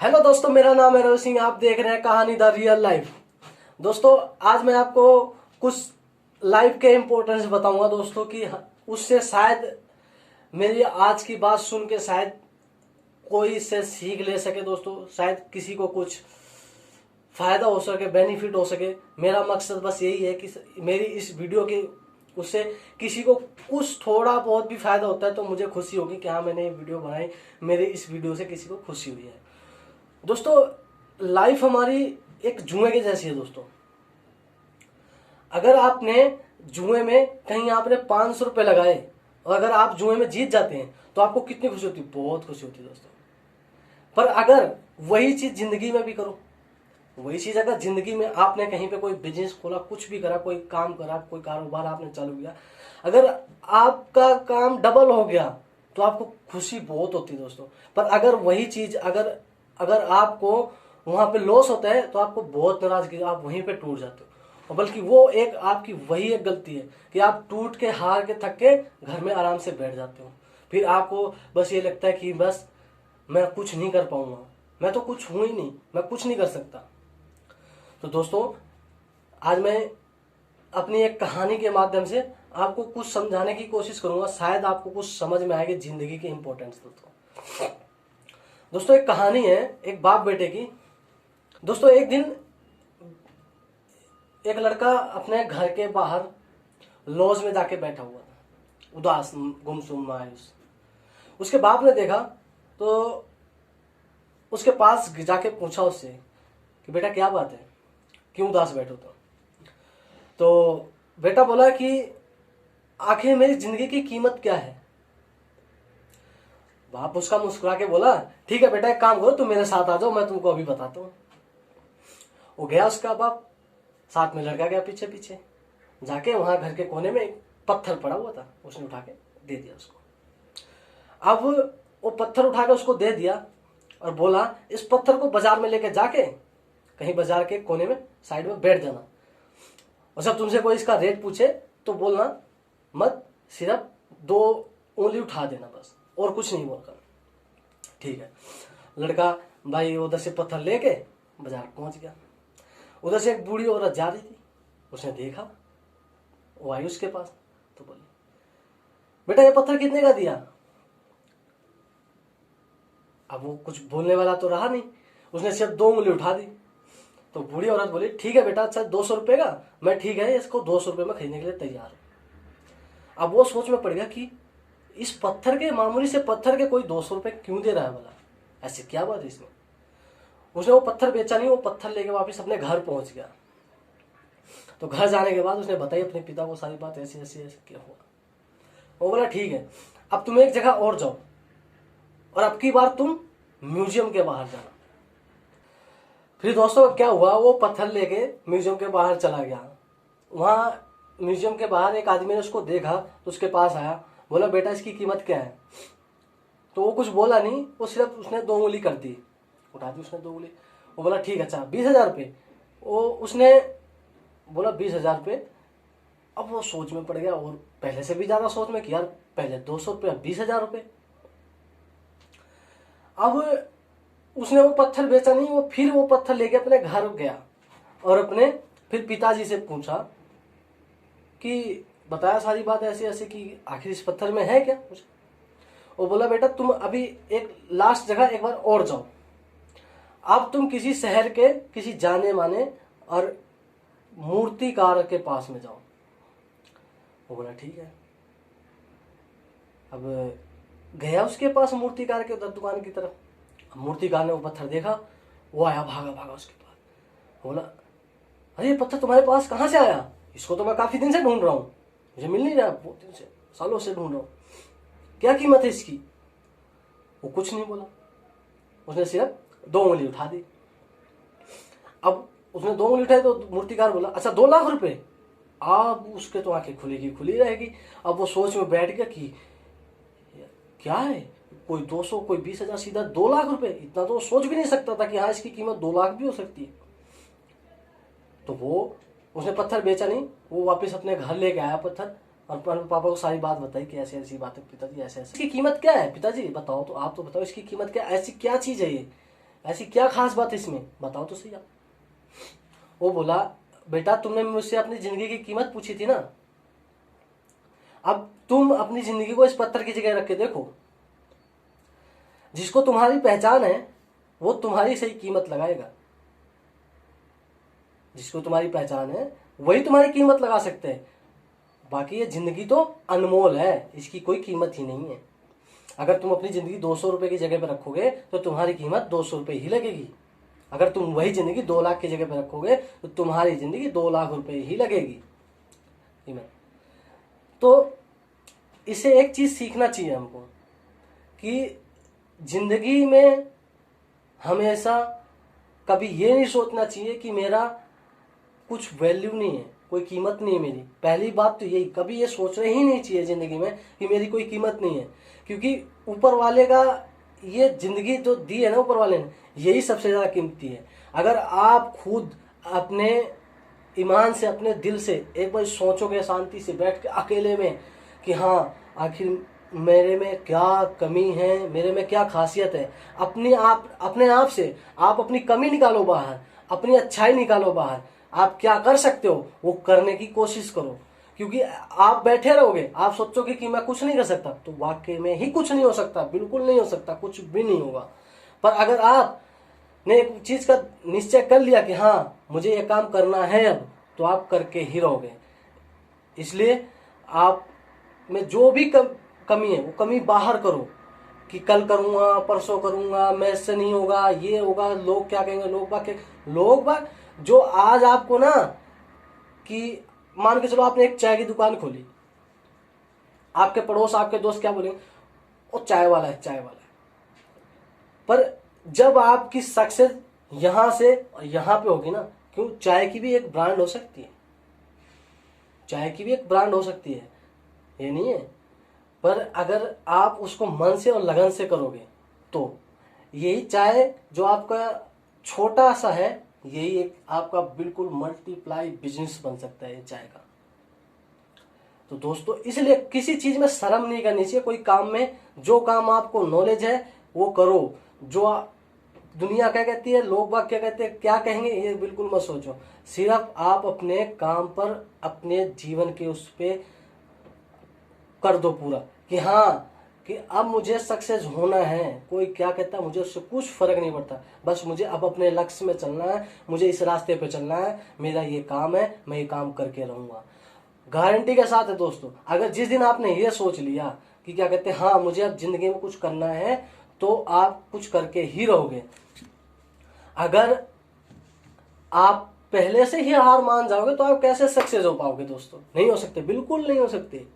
Hello दोस्तों, मेरा नाम है रवि सिंह। आप देख रहे हैं कहानी द रियल लाइफ। दोस्तों, आज मैं आपको कुछ लाइफ के इम्पोर्टेंस बताऊंगा दोस्तों कि उससे शायद मेरी आज की बात सुन के शायद कोई इससे सीख ले सके। दोस्तों, शायद किसी को कुछ फायदा हो सके, बेनिफिट हो सके। मेरा मकसद बस यही है कि मेरी इस वीडियो के उससे किसी को कुछ थोड़ा बहुत भी फायदा होता है तो मुझे खुशी होगी कि हाँ, मैंने ये वीडियो बनाई, मेरे इस वीडियो से किसी को खुशी हुई है। दोस्तों, लाइफ हमारी एक जुए के जैसी है। दोस्तों, अगर आपने जुए में कहीं आपने 500 रुपये लगाए और अगर आप जुए में जीत जाते हैं तो आपको कितनी खुशी होती है? बहुत खुशी होती है दोस्तों। पर अगर वही चीज जिंदगी में भी करो, वही चीज अगर जिंदगी में आपने कहीं पे कोई बिजनेस खोला, कुछ भी करा, कोई काम करा, कोई कारोबार आपने चालू किया, अगर आपका काम डबल हो गया तो आपको खुशी बहुत होती है दोस्तों। पर अगर वही चीज अगर अगर आपको वहां पे लॉस होता है तो आपको बहुत नाराजगी, आप वहीं पे टूट जाते हो। और बल्कि वो एक आपकी वही एक गलती है कि आप टूट के, हार के, थक के घर में आराम से बैठ जाते हो। फिर आपको बस ये लगता है कि बस मैं कुछ नहीं कर पाऊंगा, मैं तो कुछ हूं ही नहीं, मैं कुछ नहीं कर सकता। तो दोस्तों, आज मैं अपनी एक कहानी के माध्यम से आपको कुछ समझाने की कोशिश करूंगा। शायद आपको कुछ समझ में आएगी जिंदगी की इंपॉर्टेंस। दोस्तों, एक कहानी है एक बाप बेटे की। दोस्तों, एक दिन एक लड़का अपने घर के बाहर लॉज में जाके बैठा हुआ था, उदास, गुमसुम, मायूस। उसके बाप ने देखा तो उसके पास जाके पूछा उससे कि बेटा, क्या बात है, क्यों उदास बैठो? तो बेटा बोला कि आखिर मेरी जिंदगी की कीमत क्या है? बाप उसका मुस्कुरा के बोला, ठीक है बेटा, एक काम करो, तुम मेरे साथ आ जाओ, मैं तुमको अभी बताता हूँ। वो गया, उसका बाप साथ में लड़का गया पीछे पीछे। जाके वहां घर के कोने में एक पत्थर पड़ा हुआ था, उसने उठा के दे दिया उसको। अब वो पत्थर उठा के उसको दे दिया और बोला, इस पत्थर को बाजार में लेके जाके कहीं बाजार के कोने में साइड में बैठ जाना, और जब तुमसे कोई इसका रेट पूछे तो बोलना मत, सिर्फ 2 उंगली उठा देना बस, और कुछ नहीं बोलकर। ठीक है। लड़का भाई उधर से पत्थर लेके बाजार पहुंच गया। उधर से एक बूढ़ी औरत जा रही थी, उसने देखा, वो आई उसके पास तो बोली, बेटा, ये पत्थर कितने का दिया? अब वो कुछ बोलने वाला तो रहा नहीं, उसने सिर्फ 2 उंगली उठा दी। तो बूढ़ी औरत बोली, ठीक है बेटा, अच्छा 200 रुपये का, मैं ठीक है, इसको 200 रुपये में खरीदने के लिए तैयार हूं। अब वो सोच में पड़ गया कि इस पत्थर के, मामूली से पत्थर के कोई 200 रुपये क्यों दे रहा है भला, ऐसे क्या बात है इसमें? उसने वो पत्थर बेचा नहीं, वो पत्थर लेके वापस अपने घर पहुंच गया। तो घर जाने के बाद उसने बताई अपने पिता को सारी बात, ऐसे ऐसे ऐसे क्या हुआ। वो बोला, ठीक है, अब तुम एक जगह और जाओ और अब की बार तुम म्यूजियम के बाहर जाना। फिर दोस्तों क्या हुआ, वो पत्थर लेके म्यूजियम के बाहर चला गया। वहां म्यूजियम के बाहर एक आदमी ने उसको देखा तो उसके पास आया, बोला, बेटा, इसकी कीमत क्या है? तो वो कुछ बोला नहीं, वो सिर्फ उसने 2 उंगली कर दी, उठा दी उसने 2 उंगली। वो बोला, ठीक है, अच्छा 20,000 रुपये। वो उसने बोला 20,000 रुपये। अब वो सोच में पड़ गया, और पहले से भी ज्यादा सोच में कि यार, पहले 200 रुपये, 20,000 रुपये। अब उसने वो पत्थर बेचा नहीं, वो फिर वो पत्थर लेके अपने घर गया और अपने फिर पिताजी से पूछा कि बताया सारी बात ऐसे ऐसे कि आखिर इस पत्थर में है क्या कुछ। वो बोला, बेटा, तुम अभी एक लास्ट जगह एक बार और जाओ, अब तुम किसी शहर के किसी जाने माने और मूर्तिकार के पास में जाओ। वो बोला, ठीक है। अब गया उसके पास, मूर्तिकार के उधर दुकान की तरफ। मूर्तिकार ने वो पत्थर देखा, वो आया, भागा भागा उसके पास। बोला, अरे ये पत्थर तुम्हारे पास कहाँ से आया? इसको तो मैं काफी दिन से ढूंढ रहा हूँ, मुझे मिल नहीं रहा, बहुत दिन से, सालों से ढूंढ रहा हूँ, क्या कीमत है इसकी? वो कुछ नहीं बोला, उसने सिर्फ 2 उंगली उठा दी। अब उसने 2 उंगली उठाई तो मूर्तिकार बोला, अच्छा 2 लाख रुपए? अब उसके तो आंखें खुलेगी खुली रहेगी। अब वो सोच में बैठ गया कि क्या है, कोई 200, कोई 20,000, सीधा 2 लाख रुपए, इतना तो सोच भी नहीं सकता था कि हाँ, इसकी कीमत 2 लाख भी हो सकती है। तो वो उसने पत्थर बेचा नहीं, वो वापस अपने घर लेके आया पत्थर और पापा को सारी बात बताई कि ऐसी ऐसी बात है पिताजी, ऐसे ऐसे। इसकी कीमत क्या है पिताजी, बताओ तो, आप तो बताओ, इसकी कीमत क्या, ऐसी क्या चीज है ये ऐसी क्या खास बात इसमें, बताओ तो सही आप। वो बोला बेटा तुमने मुझसे अपनी जिंदगी की कीमत पूछी थी ना, अब तुम अपनी जिंदगी को इस पत्थर की जगह रख के देखो, जिसको तुम्हारी पहचान है वो तुम्हारी सही कीमत लगाएगा, जिसको तुम्हारी पहचान है वही तुम्हारी कीमत लगा सकते हैं। बाकी ये जिंदगी तो अनमोल है, इसकी कोई कीमत ही नहीं है। अगर तुम अपनी जिंदगी 200 रुपए की जगह पर रखोगे तो तुम्हारी कीमत 200 रुपए ही लगेगी। अगर तुम वही जिंदगी 2 लाख की जगह पर रखोगे तो तुम्हारी जिंदगी 2 लाख रुपए ही लगेगी कीमत। तो इसे एक चीज सीखना चाहिए हमको कि जिंदगी में हमेशा कभी ये नहीं सोचना चाहिए कि मेरा कुछ वैल्यू नहीं है, कोई कीमत नहीं है मेरी। पहली बात तो यही, कभी ये सोचना ही नहीं चाहिए जिंदगी में कि मेरी कोई कीमत नहीं है, क्योंकि ऊपर वाले का ये जिंदगी जो दी है ना ऊपर वाले ने, यही सबसे ज्यादा कीमती है। अगर आप खुद अपने ईमान से, अपने दिल से एक बार सोचोगे शांति से बैठ के अकेले में कि हाँ आखिर मेरे में क्या कमी है, मेरे में क्या खासियत है, अपने आप से आप अपनी कमी निकालो बाहर, अपनी अच्छाई निकालो बाहर, आप क्या कर सकते हो वो करने की कोशिश करो। क्योंकि आप बैठे रहोगे, आप सोचोगे कि मैं कुछ नहीं कर सकता, तो वाकई में ही कुछ नहीं हो सकता, बिल्कुल नहीं हो सकता, कुछ भी नहीं होगा। पर अगर आपने एक चीज का निश्चय कर लिया कि हाँ मुझे ये काम करना है अब, तो आप करके ही रहोगे। इसलिए आप में जो भी कमी है वो कमी बाहर करो कि कल करूंगा, परसों करूंगा, मैं इससे नहीं होगा, ये होगा, लोग क्या कहेंगे, लोग बाग जो आज आपको ना, कि मान के चलो आपने एक चाय की दुकान खोली, आपके पड़ोस आपके दोस्त क्या बोलेंगे, वो चाय वाला है, चाय वाला है। पर जब आपकी सक्सेस यहां से यहां पे होगी ना, क्यों, चाय की भी एक ब्रांड हो सकती है, चाय की भी एक ब्रांड हो सकती है, ये नहीं है। पर अगर आप उसको मन से और लगन से करोगे तो यही चाय जो आपका छोटा सा है, यही एक आपका बिल्कुल मल्टीप्लाई बिजनेस बन सकता है ये चाय का। तो दोस्तों इसलिए किसी चीज में शर्म नहीं करनी चाहिए। कोई काम में, जो काम आपको नॉलेज है वो करो। जो दुनिया क्या कहती है, लोग बाग क्या कहते हैं, क्या कहेंगे, ये बिल्कुल मत सोचो। सिर्फ आप अपने काम पर, अपने जीवन के उस पे कर दो पूरा कि हाँ कि अब मुझे सक्सेस होना है, कोई क्या कहता है मुझे उससे कुछ फर्क नहीं पड़ता, बस मुझे अब अपने लक्ष्य में चलना है, मुझे इस रास्ते पे चलना है, मेरा ये काम है, मैं ये काम करके रहूंगा। गारंटी के साथ है दोस्तों, अगर जिस दिन आपने ये सोच लिया कि क्या कहते हैं हाँ मुझे अब जिंदगी में कुछ करना है, तो आप कुछ करके ही रहोगे। अगर आप पहले से ही हार मान जाओगे तो आप कैसे सक्सेस हो पाओगे दोस्तों, नहीं हो सकते, बिल्कुल नहीं हो सकते।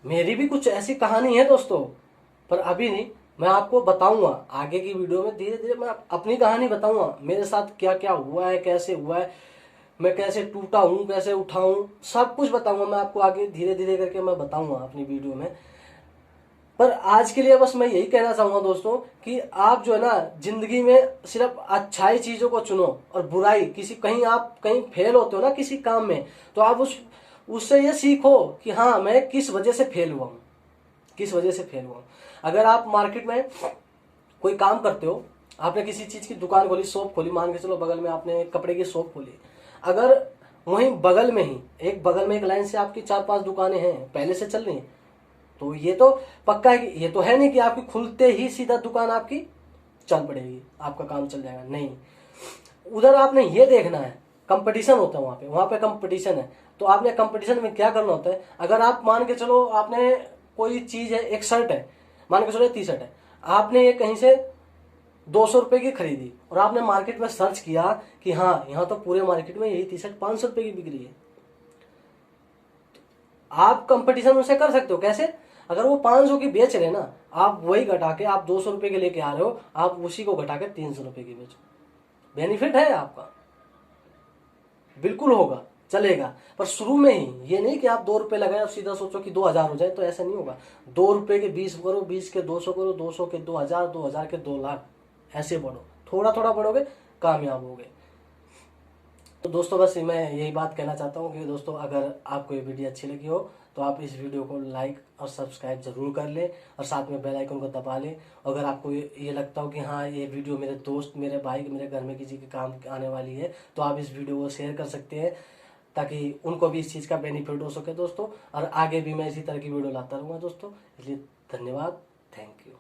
मेरी भी कुछ ऐसी कहानी है दोस्तों, पर अभी नहीं, मैं आपको बताऊंगा आगे की वीडियो में, धीरे धीरे मैं अपनी कहानी बताऊंगा, मेरे साथ क्या क्या हुआ है, कैसे हुआ है, मैं कैसे टूटा हूं, कैसे उठा हूं, सब कुछ बताऊंगा मैं आपको आगे, धीरे धीरे करके मैं बताऊंगा अपनी वीडियो में। पर आज के लिए बस मैं यही कहना चाहूंगा दोस्तों कि आप जो है ना जिंदगी में सिर्फ अच्छाई चीजों को चुनो, और बुराई आप कहीं फेल होते हो ना किसी काम में, तो आप उससे ये सीखो कि हाँ मैं किस वजह से फेल हुआ हूँ, किस वजह से फेल हुआ हूँ। अगर आप मार्केट में कोई काम करते हो, आपने किसी चीज की दुकान खोली, शॉप खोली, मान के चलो बगल में आपने कपड़े की शॉप खोली, अगर वहीं बगल में एक लाइन से आपकी 4-5 दुकानें हैं, पहले से चल रही हैं, तो ये तो पक्का है कि ये तो है नहीं कि आपकी खुलते ही सीधा दुकान आपकी चल पड़ेगी, आपका काम चल जाएगा, नहीं। उधर आपने ये देखना है, कंपटीशन होता है वहां पे कंपटीशन है, तो आपने कंपटीशन में क्या करना होता है। अगर आप मान के चलो आपने कोई चीज है, एक शर्ट है, मान के चलो टी शर्ट है, आपने ये कहीं से 200 रुपए की खरीदी, और आपने मार्केट में सर्च किया कि हाँ यहाँ तो पूरे मार्केट में यही टी शर्ट 500 रुपए की बिक रही है, आप कंपटीशन उनसे कर सकते हो। कैसे, अगर वो 500 की बेच रहे ना, आप वही घटा के आप 200 रुपए के लेके आ रहे हो, आप उसी को घटा के 300 रुपए की बेचो, बेनिफिट है आपका, बिल्कुल होगा, चलेगा। पर शुरू में ही ये नहीं कि आप 2 रुपए लगाए और सीधा सोचो कि 2000 हो जाए, तो ऐसा नहीं होगा। 2 रुपए के 20 करो, 20 के 200 करो, 200 के 2000, 2000 के 2 लाख, ऐसे बढ़ो, थोड़ा थोड़ा बढ़ोगे, कामयाब होगे। तो दोस्तों बस मैं यही बात कहना चाहता हूँ कि दोस्तों अगर आपको ये वीडियो अच्छी लगी हो तो आप इस वीडियो को लाइक और सब्सक्राइब जरूर कर लें और साथ में बेल आइकन को दबा लें। अगर आपको ये लगता हो कि हाँ ये वीडियो मेरे दोस्त, मेरे भाई, मेरे घर में किसी के काम आने वाली है, तो आप इस वीडियो को शेयर कर सकते हैं ताकि उनको भी इस चीज़ का बेनिफिट हो सके दोस्तों। और आगे भी मैं इसी तरह की वीडियो लाता रहूँगा दोस्तों। इसलिए धन्यवाद, थैंक यू।